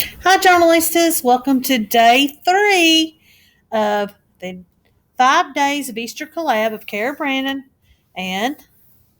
Hi, journalists. Welcome to day 3 of the 5 days of Easter collab of Cara Brandon and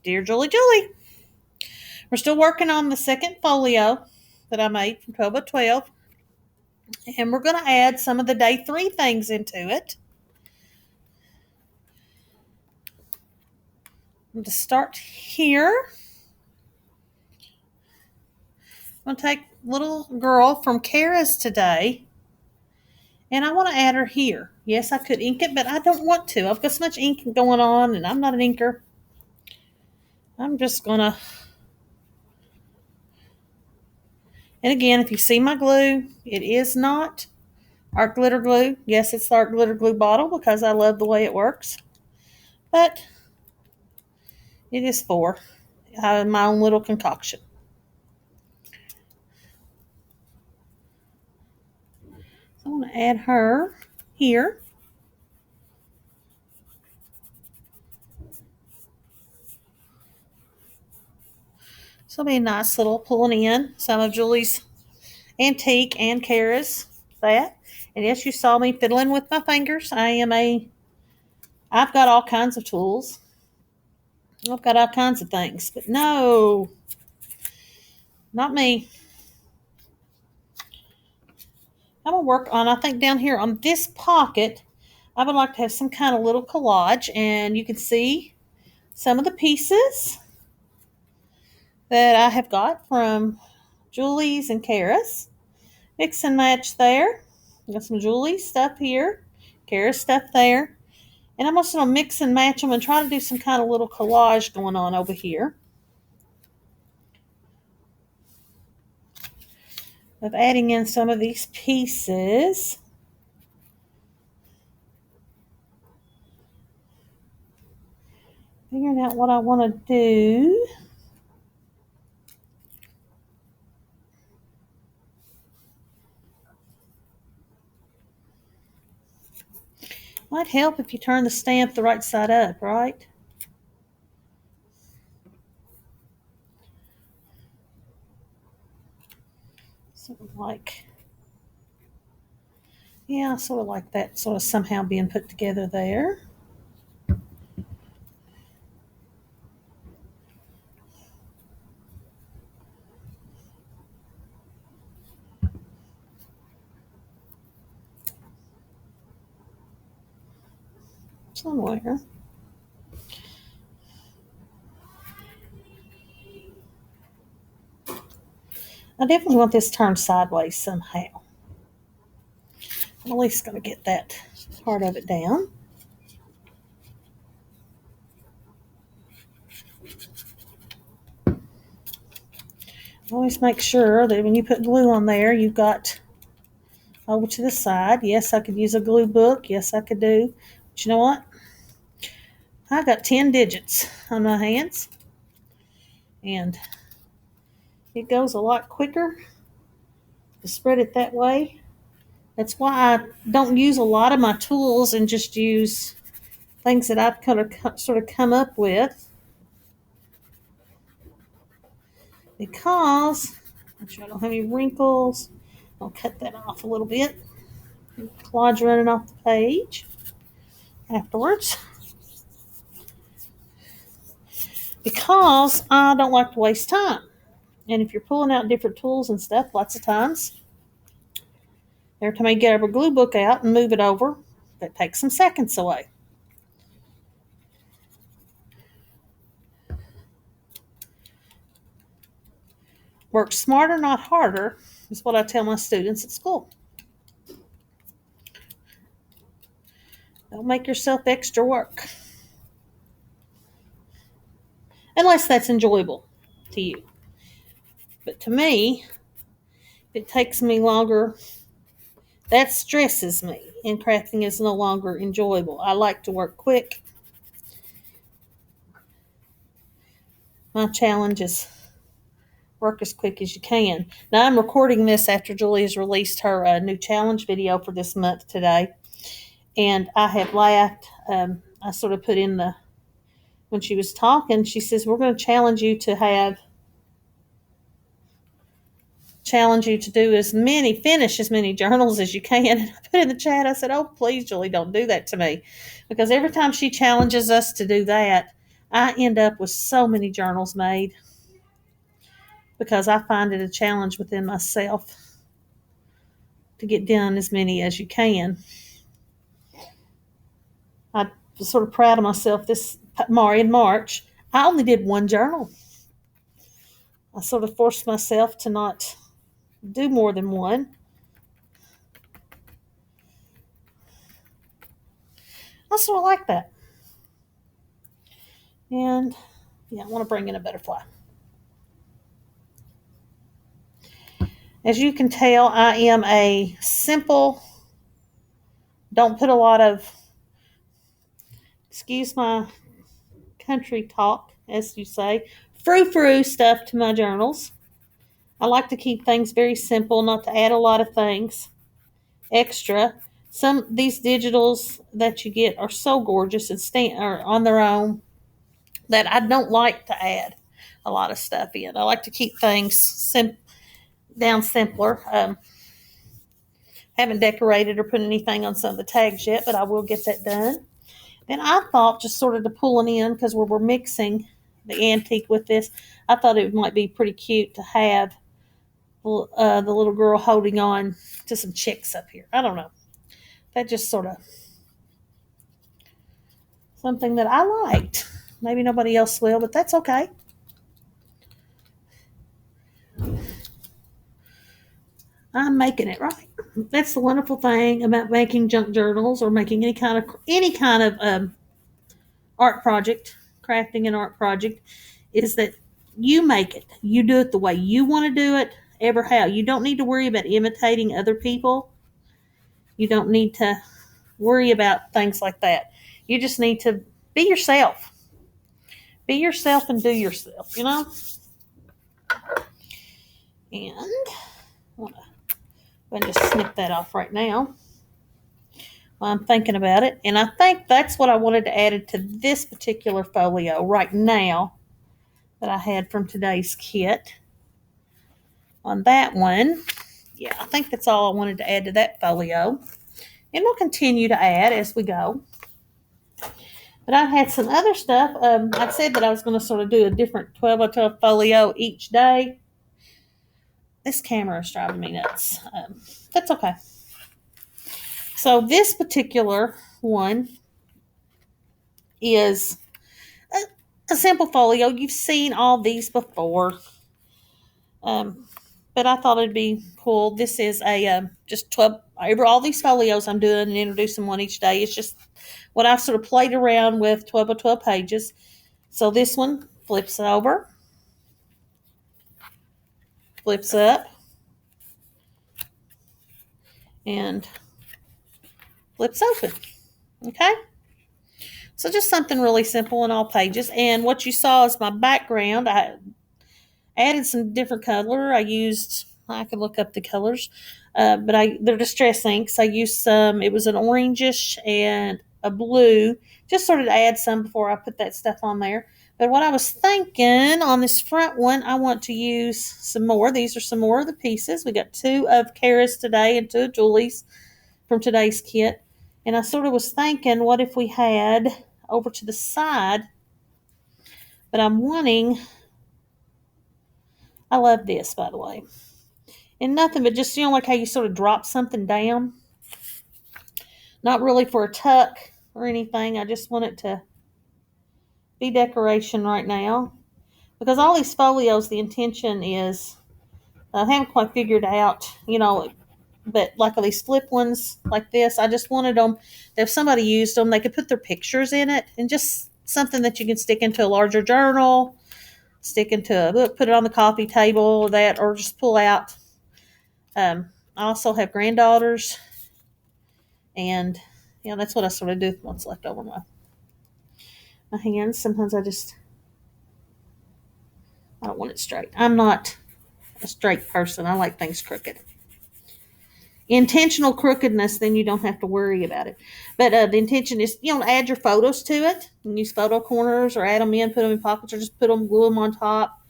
Dear Julie Julie. We're still working on the second folio that I made from 12 by 12, and we're going to add some of the day 3 things into it. I'm going to start here. I'm going to take little girl from Cara's today, and I want to add her here. Yes, I could ink it, but I don't want to. I've got so much ink going on, and I'm not an inker. I'm just going to. And again, if you see my glue, it is not art glitter glue. Yes, it's the art glitter glue bottle because I love the way it works. But it is for my own little concoction. So I want to add her here. So it'll be a nice little pulling in some of Julie's antique and Cara's that. And yes, you saw me fiddling with my fingers. I've got all kinds of tools. I've got all kinds of things. But no, not me. I'm going to work on, I think down here on this pocket, I would like to have some kind of little collage. And you can see some of the pieces that I have got from Julie's and Cara's. Mix and match there. Got some Julie's stuff here, Cara's stuff there. And I'm also going to mix and match them and try to do some kind of little collage going on over here of adding in some of these pieces. Figuring out what I want to do. Might help if you turn the stamp the right side up, right? Sort of like, yeah, sort of like that, sort of somehow being put together there. Somewhere. I definitely want this turned sideways somehow. I'm at least going to get that part of it down. Always make sure that when you put glue on there, you've got over to the side. Yes, I could use a glue book. Yes, I could do. But you know what? I got 10 digits on my hands. And it goes a lot quicker to spread it that way. That's why I don't use a lot of my tools and just use things that I've kind of sort of come up with. Because make sure I don't have any wrinkles. I'll cut that off a little bit. Collage running off the page afterwards. Because I don't like to waste time. And if you're pulling out different tools and stuff, lots of times, every time I get our glue book out and move it over, that takes some seconds away. Work smarter, not harder, is what I tell my students at school. Don't make yourself extra work. Unless that's enjoyable to you. But to me, if it takes me longer, that stresses me, and crafting is no longer enjoyable. I like to work quick. My challenge is work as quick as you can. Now, I'm recording this after Julie has released her new challenge video for this month today. And I have laughed. I sort of put in when she was talking, she says, we're going to challenge you to have challenge you to finish as many journals as you can. And I put in the chat, I said, oh, please, Julie, don't do that to me. Because every time she challenges us to do that, I end up with so many journals made. Because I find it a challenge within myself to get done as many as you can. I was sort of proud of myself in March. I only did one journal. I sort of forced myself to not do more than one. I sort of like that. And yeah, I want to bring in a butterfly. As you can tell, I am a simple, don't put a lot of, excuse my country talk, as you say, frou-frou stuff to my journals. I like to keep things very simple, not to add a lot of things extra. These digitals that you get are so gorgeous and are on their own that I don't like to add a lot of stuff in. I like to keep things simpler. Haven't decorated or put anything on some of the tags yet, but I will get that done. Then I thought, just sort of to pull it in, because we're mixing the antique with this, I thought it might be pretty cute to have the little girl holding on to some chicks up here. I don't know. That just sort of something that I liked. Maybe nobody else will, but that's okay. I'm making it right. That's the wonderful thing about making junk journals or making any kind of art project, crafting an art project, is that you make it. You do it the way you want to do it, ever how. You don't need to worry about imitating other people. You don't need to worry about things like that. You just need to be yourself. Be yourself and do yourself, And I'm going to just snip that off right now while I'm thinking about it. And I think that's what I wanted to add to this particular folio right now that I had from today's kit. On that one, yeah, I think that's all I wanted to add to that folio. And we'll continue to add as we go. But I had some other stuff. I said that I was going to sort of do a different 12 by 12 folio each day. This camera is driving me nuts. That's okay. So this particular one is a simple folio. You've seen all these before. But I thought it'd be cool. This is a just 12, over all these folios I'm doing and introducing one each day. It's just what I've sort of played around with, 12 by 12 pages. So this one flips over, flips up, and flips open. Okay? So just something really simple in all pages. And what you saw is my background. I added some different color. I can look up the colors, but they're distress inks. I used some, it was an orangish and a blue, just sort of to add some before I put that stuff on there. But what I was thinking on this front one, I want to use some more. These are some more of the pieces. We got 2 of Cara's today and 2 of Julie's from today's kit. And I sort of was thinking, what if we had over to the side, but I love this, by the way. And nothing but just, like how you sort of drop something down. Not really for a tuck or anything. I just want it to be decoration right now. Because all these folios, the intention is, I haven't quite figured out, but like all these flip ones like this, I just wanted them, if somebody used them, they could put their pictures in it, and just something that you can stick into a larger journal, stick into a book, put it on the coffee table, or just pull out. I also have granddaughters, and that's what I sort of do with what's left over my hands. Sometimes I don't want it straight. I'm not a straight person. I like things crooked. Intentional crookedness, then you don't have to worry about it. But the intention is, add your photos to it. You can use photo corners or add them in, put them in pockets, or just glue them on top.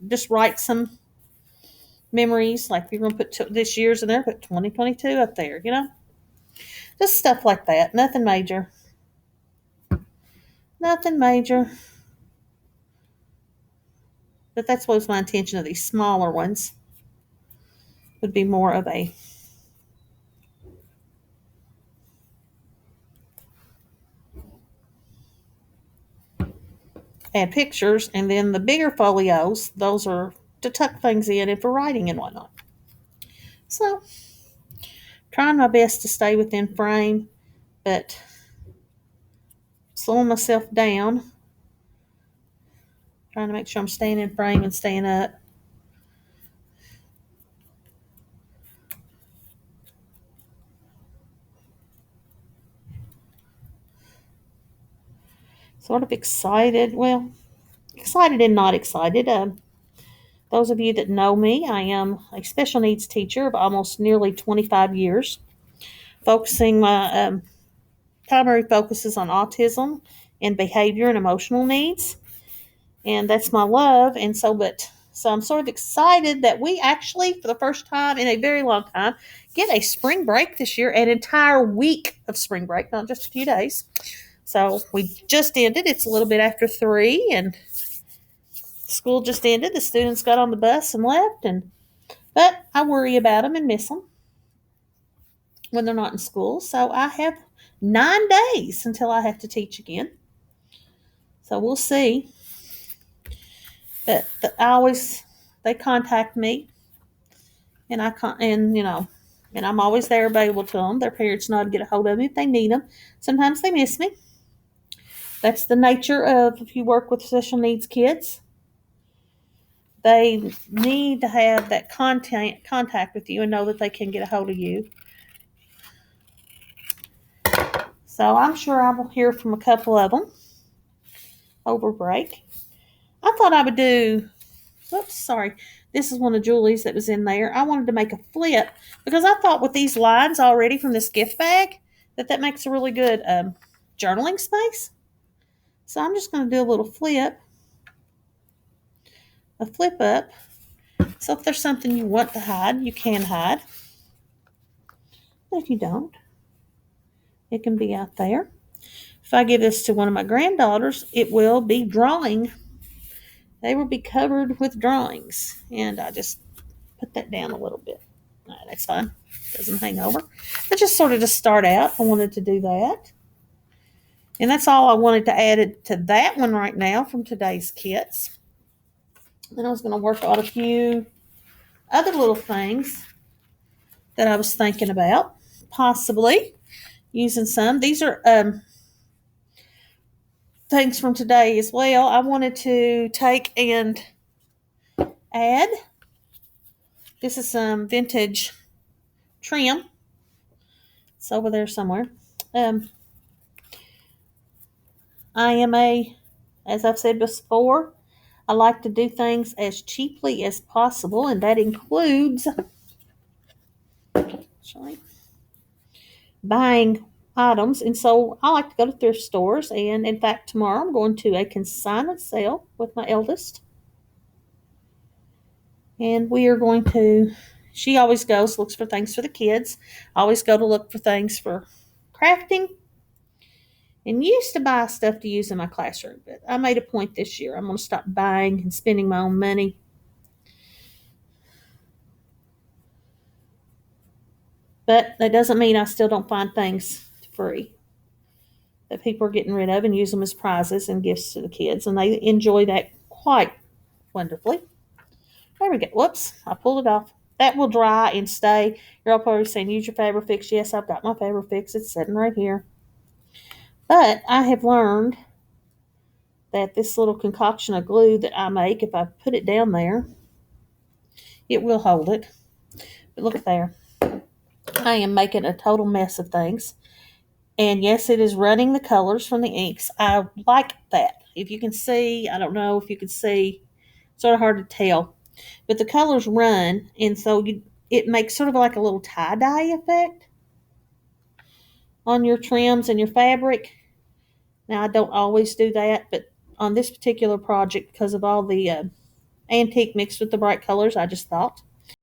Just write some memories. Like if you're going to put this year's in there, put 2022 up there, Just stuff like that. Nothing major. Nothing major. But that's what was my intention of these smaller ones. Would be more of a add pictures, and then the bigger folios, those are to tuck things in and for writing and whatnot. So, trying my best to stay within frame, but slowing myself down, trying to make sure I'm staying in frame and staying up. Sort of excited, well, excited and not excited. Those of you that know me, I am a special needs teacher of almost nearly 25 years, focusing my primary focuses on autism and behavior and emotional needs. And that's my love. And so I'm sort of excited that we actually, for the first time in a very long time, get a spring break this year, an entire week of spring break, not just a few days. So we just ended. It's a little bit after 3, and school just ended. The students got on the bus and left, but I worry about them and miss them when they're not in school. So I have 9 days until I have to teach again. So we'll see. But they contact me, and and I'm always there available to them. Their parents know how to get a hold of me if they need them. Sometimes they miss me. That's the nature of if you work with special needs kids. They need to have that contact with you and know that they can get a hold of you. So I'm sure I will hear from a couple of them over break. I thought I would do, this is one of Julie's that was in there. I wanted to make a flip because I thought with these lines already from this gift bag that makes a really good journaling space. So I'm just going to do a little flip up. So if there's something you want to hide, you can hide. But if you don't, it can be out there. If I give this to one of my granddaughters, it will be drawing. They will be covered with drawings. And I just put that down a little bit. That's fine. Doesn't hang over. But just sort of to start out, I wanted to do that. And that's all I wanted to add to that one right now from today's kits. Then I was going to work on a few other little things that I was thinking about, possibly using some. These are things from today as well. I wanted to take and add. This is some vintage trim. It's over there somewhere. As I've said before, I like to do things as cheaply as possible, and that includes buying items. And so I like to go to thrift stores, and in fact tomorrow I'm going to a consignment sale with my eldest, and we are going to, she always looks for things for the kids. I always go to look for things for crafting, and used to buy stuff to use in my classroom, but I made a point this year I'm going to stop buying and spending my own money. But that doesn't mean I still don't find things free that people are getting rid of and use them as prizes and gifts to the kids, and they enjoy that quite wonderfully. There we go. Whoops, I pulled it off. That will dry and stay. You're all probably saying, use your Fix. Yes, I've got my Fix. It's sitting right here. But I have learned that this little concoction of glue that I make, if I put it down there, it will hold it. But look there. I am making a total mess of things. And yes, it is running the colors from the inks. I like that. If you can see, I don't know if you can see, it's sort of hard to tell. But the colors run, and so it makes sort of like a little tie-dye effect on your trims and your fabric. Now, I don't always do that, but on this particular project, because of all the antique mixed with the bright colors, I just thought